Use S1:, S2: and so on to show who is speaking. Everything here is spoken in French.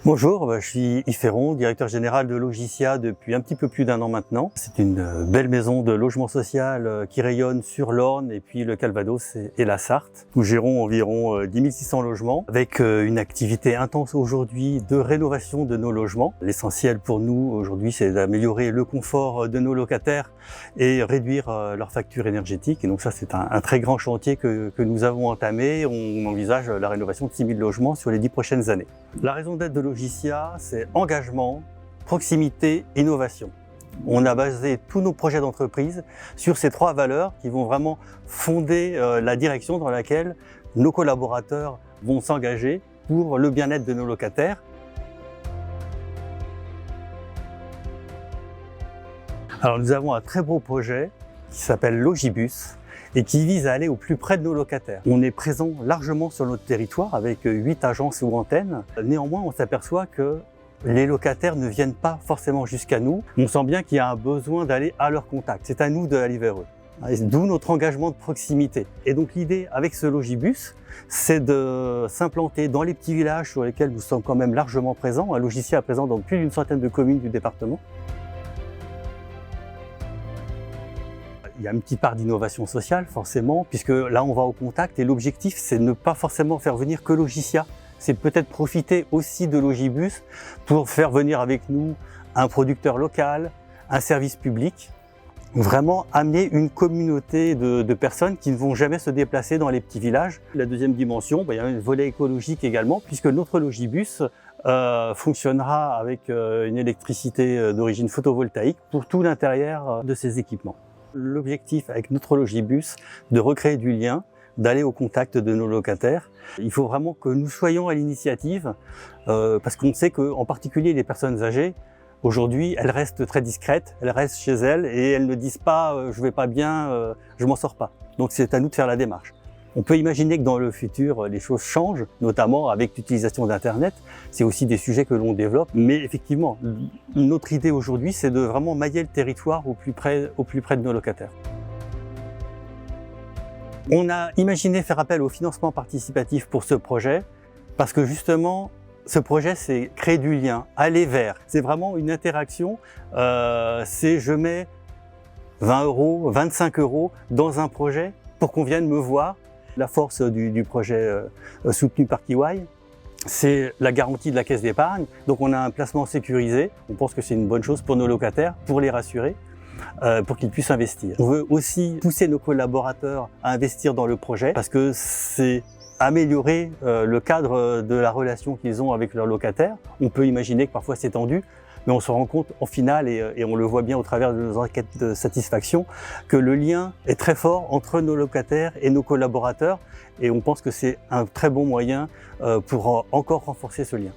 S1: Bonjour, je suis Yves Ferron, directeur général de Logicia depuis un petit peu plus d'1 an maintenant. C'est une belle maison de logement social qui rayonne sur l'Orne et puis le Calvados et la Sarthe. Nous gérons environ 10 600 logements avec une activité intense aujourd'hui de rénovation de nos logements. L'essentiel pour nous aujourd'hui, c'est d'améliorer le confort de nos locataires et réduire leur facture énergétique. Et donc ça, c'est un très grand chantier que nous avons entamé. On envisage la rénovation de 6 000 logements sur les 10 prochaines années. La raison d'être de Logicia, c'est engagement, proximité, innovation. On a basé tous nos projets d'entreprise sur ces 3 valeurs qui vont vraiment fonder la direction dans laquelle nos collaborateurs vont s'engager pour le bien-être de nos locataires. Alors nous avons un très beau projet qui s'appelle Logibus et qui vise à aller au plus près de nos locataires. On est présent largement sur notre territoire avec 8 agences ou antennes. Néanmoins, on s'aperçoit que les locataires ne viennent pas forcément jusqu'à nous. On sent bien qu'il y a un besoin d'aller à leur contact. C'est à nous d'aller vers eux. D'où notre engagement de proximité. Et donc l'idée avec ce Logibus, c'est de s'implanter dans les petits villages sur lesquels nous sommes quand même largement présents. Logicia est présent dans plus d'une centaine de communes du département. Il y a une petite part d'innovation sociale, forcément, puisque là, on va au contact et l'objectif, c'est de ne pas forcément faire venir que Logicia. C'est peut-être profiter aussi de Logibus pour faire venir avec nous un producteur local, un service public, vraiment amener une communauté de personnes qui ne vont jamais se déplacer dans les petits villages. La deuxième dimension, il y a un volet écologique également, puisque notre Logibus fonctionnera avec une électricité d'origine photovoltaïque pour tout l'intérieur de ces équipements. L'objectif avec notre Logibus, de recréer du lien, d'aller au contact de nos locataires. Il faut vraiment que nous soyons à l'initiative, parce qu'on sait qu'en particulier les personnes âgées, aujourd'hui, elles restent très discrètes, elles restent chez elles et elles ne disent pas je vais pas bien, je m'en sors pas. Donc c'est à nous de faire la démarche. On peut imaginer que dans le futur, les choses changent, notamment avec l'utilisation d'Internet. C'est aussi des sujets que l'on développe. Mais effectivement, notre idée aujourd'hui, c'est de vraiment mailler le territoire au plus près de nos locataires. On a imaginé faire appel au financement participatif pour ce projet, parce que justement, ce projet, c'est créer du lien, aller vers. C'est vraiment une interaction. C'est je mets 20 €, 25 € dans un projet pour qu'on vienne me voir. La force du projet soutenu par Kiwai, c'est la garantie de la caisse d'épargne. Donc on a un placement sécurisé. On pense que c'est une bonne chose pour nos locataires, pour les rassurer, pour qu'ils puissent investir. On veut aussi pousser nos collaborateurs à investir dans le projet parce que c'est améliorer le cadre de la relation qu'ils ont avec leurs locataires. On peut imaginer que parfois c'est tendu, mais on se rend compte en finale, et on le voit bien au travers de nos enquêtes de satisfaction, que le lien est très fort entre nos locataires et nos collaborateurs, et on pense que c'est un très bon moyen pour encore renforcer ce lien.